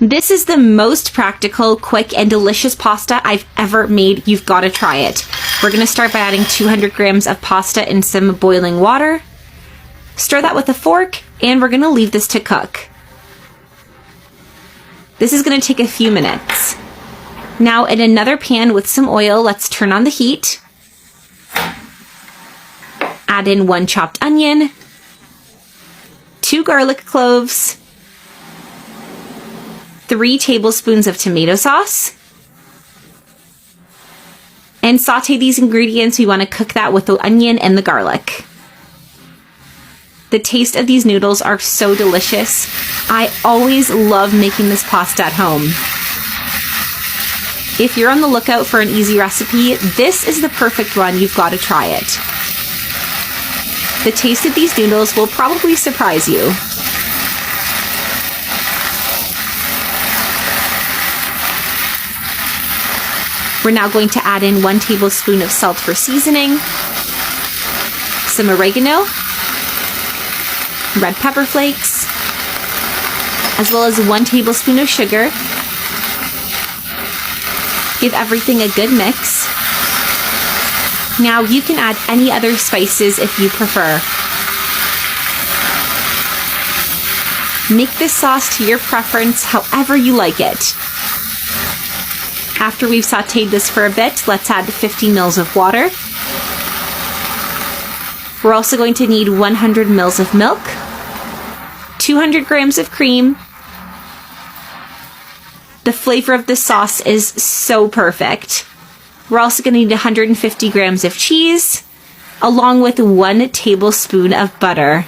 This is the most practical, quick, and delicious pasta I've ever made. You've got to try it. We're going to start by adding 200 grams of pasta in some boiling water. Stir that with a fork, and we're going to leave this to cook. This is going to take a few minutes. Now, in another pan with some oil, let's turn on the heat. Add in 1 chopped onion, 2 garlic cloves, 3 tablespoons of tomato sauce, and saute these ingredients. We want to cook that with the onion and the garlic. The taste of these noodles are so delicious. I always love making this pasta at home. If you're on the lookout for an easy recipe, this is the perfect one. You've got to try it. The taste of these noodles will probably surprise you. We're now going to add in 1 tablespoon of salt for seasoning, some oregano, red pepper flakes, as well as 1 tablespoon of sugar. Give everything a good mix. Now you can add any other spices if you prefer. Make this sauce to your preference, however you like it. After we've sauteed this for a bit, let's add 50 mils of water. We're also going to need 100 mils of milk, 200 grams of cream. The flavor of this sauce is so perfect. We're also going to need 150 grams of cheese, along with 1 tablespoon of butter.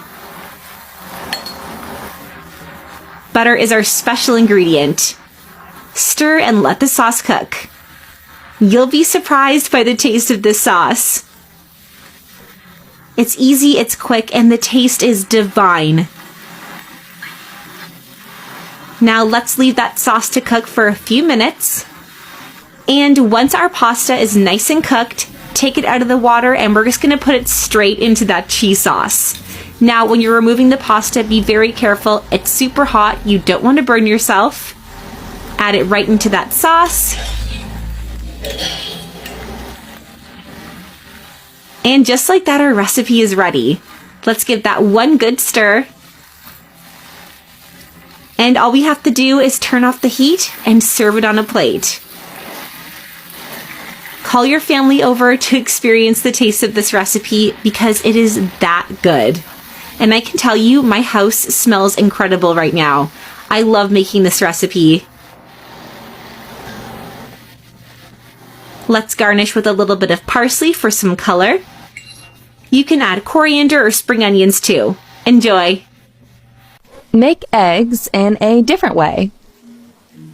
Butter is our special ingredient. Stir and let the sauce cook. You'll be surprised by the taste of this sauce. It's easy, it's quick, and the taste is divine. Now let's leave that sauce to cook for a few minutes. And once our pasta is nice and cooked, take it out of the water and we're just going to put it straight into that cheese sauce. Now, when you're removing the pasta, be very careful. It's super hot. You don't want to burn yourself. Add it right into that sauce. And just like that, our recipe is ready. Let's give that one good stir. And all we have to do is turn off the heat and serve it on a plate. Call your family over to experience the taste of this recipe because it is that good. And I can tell you, my house smells incredible right now. I love making this recipe. Let's garnish with a little bit of parsley for some color. You can add coriander or spring onions too. Enjoy! Make eggs in a different way.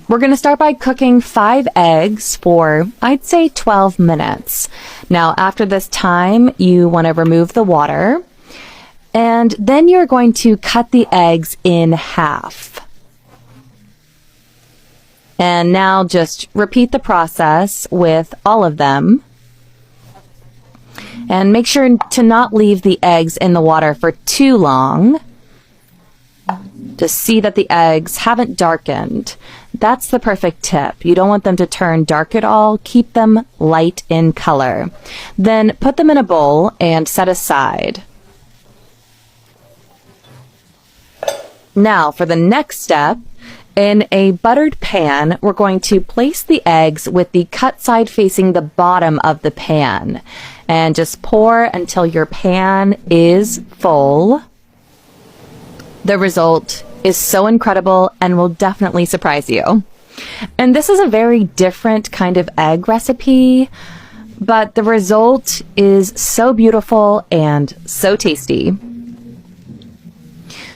We're going to start by cooking 5 eggs for, I'd say, 12 minutes. Now, after this time, you want to remove the water, and then you're going to cut the eggs in half. And now just repeat the process with all of them. And make sure to not leave the eggs in the water for too long. To see that the eggs haven't darkened. That's the perfect tip. You don't want them to turn dark at all. Keep them light in color. Then put them in a bowl and set aside. Now for the next step, in a buttered pan, we're going to place the eggs with the cut side facing the bottom of the pan. And just pour until your pan is full. The result is so incredible and will definitely surprise you. And this is a very different kind of egg recipe, but the result is so beautiful and so tasty.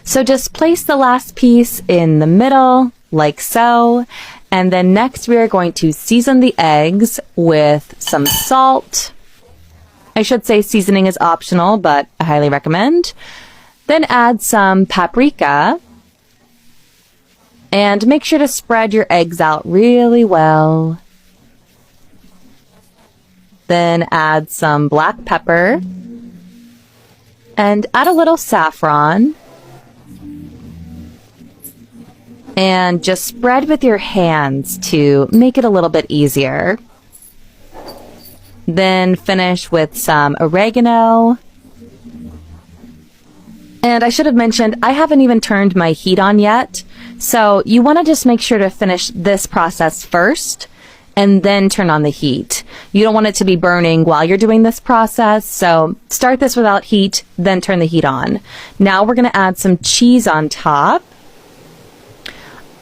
So just place the last piece in the middle, like so, and then next we are going to season the eggs with some salt. I should say seasoning is optional, but I highly recommend. Then add some paprika, and make sure to spread your eggs out really well. Then add some black pepper, and add a little saffron. and just spread with your hands to make it a little bit easier. Then finish with some oregano. And I should have mentioned, I haven't even turned my heat on yet. So you want to just make sure to finish this process first and then turn on the heat. You don't want it to be burning while you're doing this process. So start this without heat, then turn the heat on. Now we're going to add some cheese on top.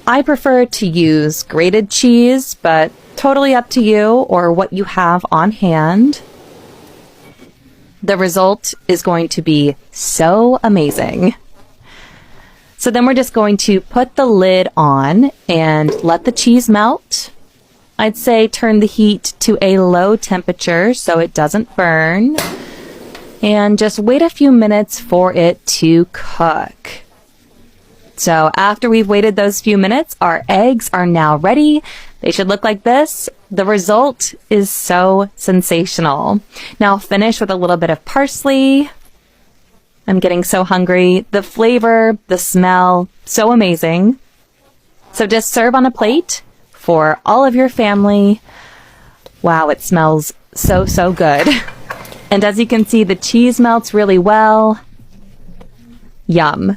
I prefer to use grated cheese, but totally up to you or what you have on hand. The result is going to be so amazing. So then we're just going to put the lid on and let the cheese melt. I'd say turn the heat to a low temperature so it doesn't burn. And just wait a few minutes for it to cook. So after we've waited those few minutes, our eggs are now ready. They should look like this. The result is so sensational. Now finish with a little bit of parsley. I'm getting so hungry. The flavor, the smell, so amazing. So just serve on a plate for all of your family. Wow, it smells so, so good. And as you can see, the cheese melts really well. Yum.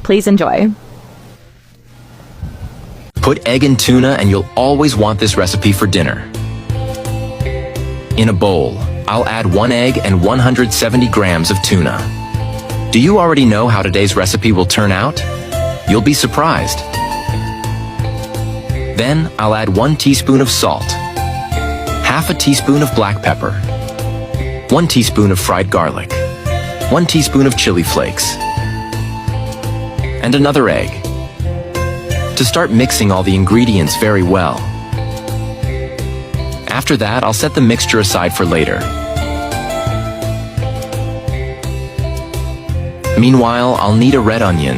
Please enjoy. Put egg and tuna and you'll always want this recipe for dinner. In a bowl, I'll add 1 egg and 170 grams of tuna. Do you already know how today's recipe will turn out? You'll be surprised. Then I'll add 1 teaspoon of salt, half a teaspoon of black pepper, 1 teaspoon of fried garlic, 1 teaspoon of chili flakes, and another egg. To start mixing all the ingredients very well. After that, I'll set the mixture aside for later. Meanwhile, I'll need a red onion.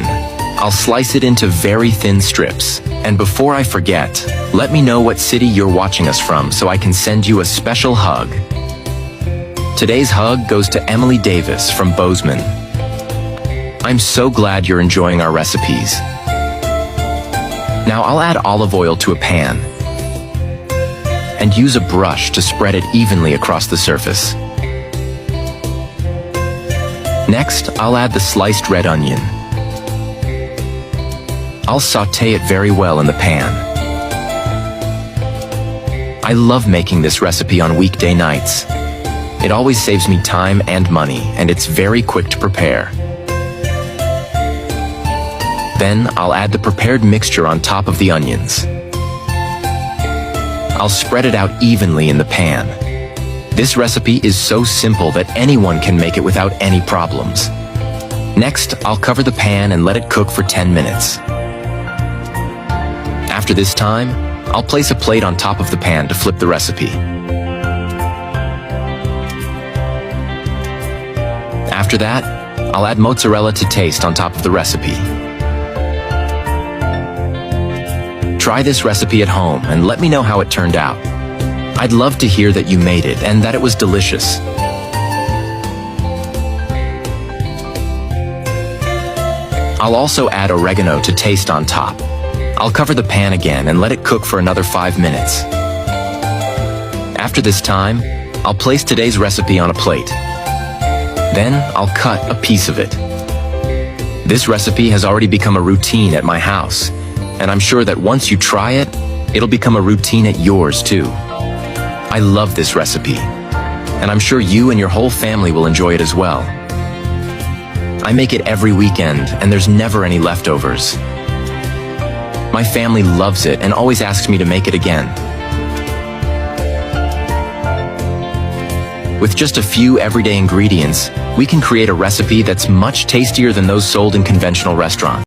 I'll slice it into very thin strips. And before I forget, let me know what city you're watching us from so I can send you a special hug. Today's hug goes to Emily Davis from Bozeman. I'm so glad you're enjoying our recipes. Now I'll add olive oil to a pan and use a brush to spread it evenly across the surface. Next, I'll add the sliced red onion. I'll saute it very well in the pan. I love making this recipe on weekday nights. It always saves me time and money, and it's very quick to prepare. Then I'll add the prepared mixture on top of the onions. I'll spread it out evenly in the pan. This recipe is so simple that anyone can make it without any problems. Next, I'll cover the pan and let it cook for 10 minutes. After this time, I'll place a plate on top of the pan to flip the recipe. After that, I'll add mozzarella to taste on top of the recipe. Try this recipe at home and let me know how it turned out. I'd love to hear that you made it and that it was delicious. I'll also add oregano to taste on top. I'll cover the pan again and let it cook for another 5 minutes. After this time, I'll place today's recipe on a plate. Then I'll cut a piece of it. This recipe has already become a routine at my house, and I'm sure that once you try it, it'll become a routine at yours too. I love this recipe, and I'm sure you and your whole family will enjoy it as well. I make it every weekend, and there's never any leftovers. My family loves it and always asks me to make it again. With just a few everyday ingredients, we can create a recipe that's much tastier than those sold in conventional restaurants.